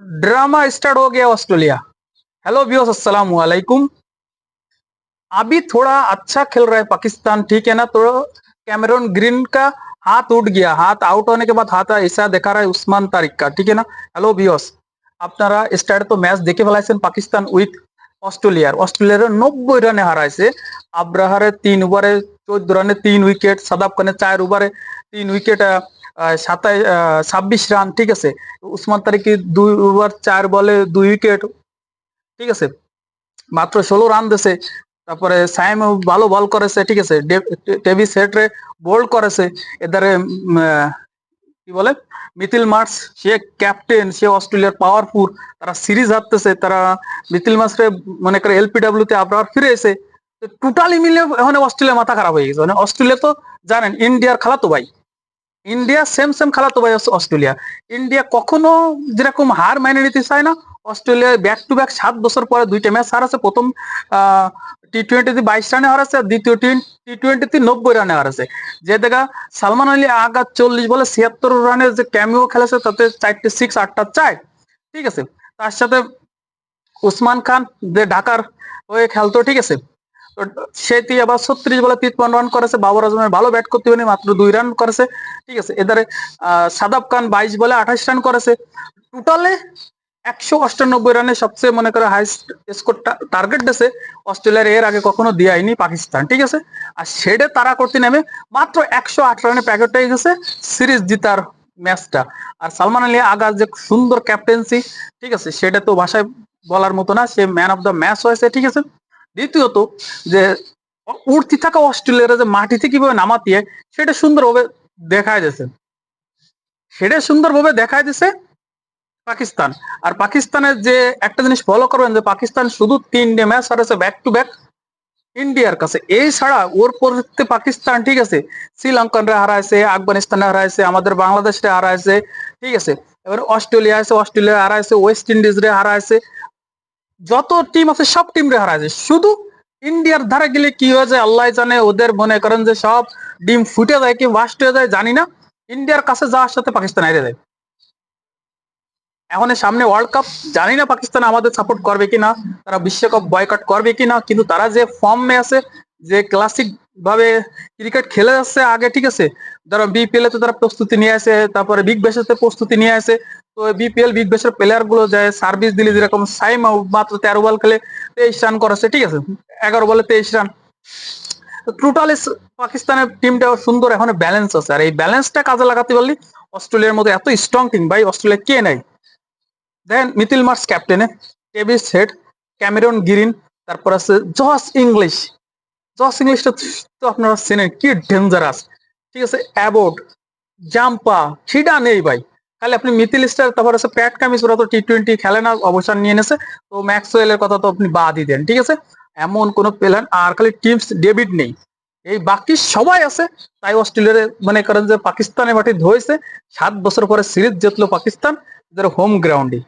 Drama start हो गया Australia. Hello viewers, अस्सलाम वालेकुम। अभी थोड़ा अच्छा खेल रहा है पाकिस्तान, ठीक है ना। तो कैमरून ग्रीन का हाथ उठ गया, हाथ आउट होने के बाद हाथ ऐसा दिखा रहा है उस्मान तारिक का, ठीक है ना। हेलो व्यूअर्स, আপনারা স্টার্ট তো ম্যাচ দেখে ফেলাইছেন পাকিস্তান উইথ অস্ট্রেলিয়ার 90 রানে হারাইছে। আব্রাহারে 3 ওভারে 14 রানে 3 উইকেট, সাদাব খানের 4 ওভারে 3 উইকেট, 26 রান, ঠিক আছে। উসমান তারিকি 2 ওভার 4 বলে 2 উইকেট, ঠিক আছে। মাত্র 16 রান দিয়েছে। তারপরে সাইম ভালো বল করেছে, ঠিক আছে। ডেভিস হেডরে বোল্ড করেছে। এদারে কি বলে মিথিল মার্স, সে ক্যাপ্টেন, সে অস্ট্রেলিয়ার পাওয়ারফুল। তারা সিরিজ হারতেছে, তারা মিথিল মার্সরে মনে করে এলপিডব্লিউ তে আবার ফিরে এসে টোটালি মিলে এখন অস্ট্রেলিয়া মাথা খারাপ হয়ে গেছে। মানে অস্ট্রেলিয়া তো জানেন ইন্ডিয়ার খালাতো ভাই, ইন্ডিয়া সেম সেম খেলাতো ভাই অস্ট্রেলিয়া। ইন্ডিয়া কখনো যেরকম হার মেনে নিতে চায় না, অস্ট্রেলিয়া ব্যাক টু ব্যাক 7 বছর পরে 2টা ম্যাচ হারাছে। প্রথম টি-20তে 22 রানে হারাছে, আর দ্বিতীয় টি-20তে 90 রানে হারাছে। যে দেখা সালমান আলী আগা 40 বলে 76 রানের যে ক্যামিও খেলেছে, তাতে 4টে 6, 8টা 4, ঠিক আছে। তার সাথে উসমান খান যে ঢাকার হয়ে খেলতো, ঠিক আছে। তো সেটি আবার 36 বলে 53 রান করেছে। বাবর আজমের ভালো ব্যাট করতে পারেনি, মাত্র 2 রান করেছে, ঠিক আছে। এদারে সাদাব খান 22 বলে 28 রান করেছে। টোটালে 198 রানে সবচেয়ে মনে করে হাইস্ট স্কোর টার্গেট দিয়েছে অস্ট্রেলিয়ার, এর আগে কখনো দেয়নি পাকিস্তান, ঠিক আছে। আর সেটা তারা করতে নেমে মাত্র 108 রানে প্যাকেট হয়ে গেছে সিরিজ জিতার ম্যাচটা। আর সালমান আলী আগার যে সুন্দর ক্যাপ্টেন্সি, ঠিক আছে, সেটা তো ভাষায় বলার মতো না। সে ম্যান অফ দ্য ম্যাচ হয়েছে, ঠিক আছে। দ্বিতীয়ত যে উঠতি থাকা অস্ট্রেলিয়ার যে মাটিতে কিভাবে নামাতে হয়, সেটা সুন্দরভাবে দেখায় দিয়েছে, সেটা সুন্দরভাবে দেখায় দিছে পাকিস্তান। আর পাকিস্তানের যে একটা জিনিস ফলো করবেন, যে পাকিস্তান শুধু 3টে ম্যাচ হারেছে ব্যাক টু ব্যাক ইন্ডিয়ার কাছে। এই ছাড়া ওর পরিবর্তে পাকিস্তান, ঠিক আছে, শ্রীলঙ্কানরা হারাইছে, আফগানিস্তানে হারাইছে, আমাদের বাংলাদেশে হারাইছে, ঠিক আছে। এবার অস্ট্রেলিয়া আছে, অস্ট্রেলিয়া হারাইছে, ওয়েস্ট ইন্ডিজ রে হারাইছে, যত টিম আছে সব টিম রে হারাইছে। শুধু ইন্ডিয়ার ধারে গেলে কি হয়ে যায় আল্লাহ জানে। ওদের মনে করেন যে সব ডিম ফুটে যায় কি ওয়াস্ট হয়ে যায় জানি না। ইন্ডিয়ার কাছে যাওয়ার সাথে পাকিস্তান হেরে যায়। এখন সামনে ওয়ার্ল্ড কাপ, জানি না পাকিস্তান আমাদের সাপোর্ট করবে কিনা, তারা বিশ্বকাপ বয়কট করবে কিনা। কিন্তু তারা যে ফর্মে আছে, যে ক্লাসিক ভাবে ক্রিকেট খেলে যাচ্ছে আগে, ঠিক আছে। ধরো বিপিএল এতে তারা প্রস্তুতি নিয়ে আসে, তারপরে বিগ ব্যাশেতে প্রস্তুতি নিয়ে আসে। তো বিপিএল বিগ ব্যাশের প্লেয়ার গুলো যায় সার্ভিস দিলে, যেরকম সাইম মাত্র 13 বল খেলে 23 রান করেছে, ঠিক আছে। 11 বলে 23 রান। টোটালি পাকিস্তানের টিমটা সুন্দর, এখন ব্যালেন্স আছে। আর এই ব্যালেন্সটা কাজে লাগাতে পারলি অস্ট্রেলিয়ার মতো এত স্ট্রং টিম ভাই অস্ট্রেলিয়া কে নাই। দেন মিথিল মার্স ক্যাপ্টেনে, ডেভিস হেড, ক্যামেরন গ্রিন, তারপর আছে জস ইংলিশ। জস ইংলিশটা তো আপনারা চেনেন, কি ডেঞ্জারাস, ঠিক আছে। অ্যাবোর্ড, জাম্পা, খিডা নেই ভাই। খালি আপনি মিথিল স্টার, তারপর আছে প্যাট কামিস, ওরা তো টি-20 খেলে না, অবসর নিয়ে নেছে। তো ম্যাক্সওয়েলের কথা তো আপনি বাদই দেন, ঠিক আছে। এমন কোন প্লেয়ার আর খালি টিমস ডেভিড নেই, এই বাকি সবাই আছে। তাই অস্ট্রেলিয়ার মনে করেন যে পাকিস্তানের মাটি ধরেছে। 7 বছর পরে সিরিজ জিতলো পাকিস্তান, হোম গ্রাউন্ডে।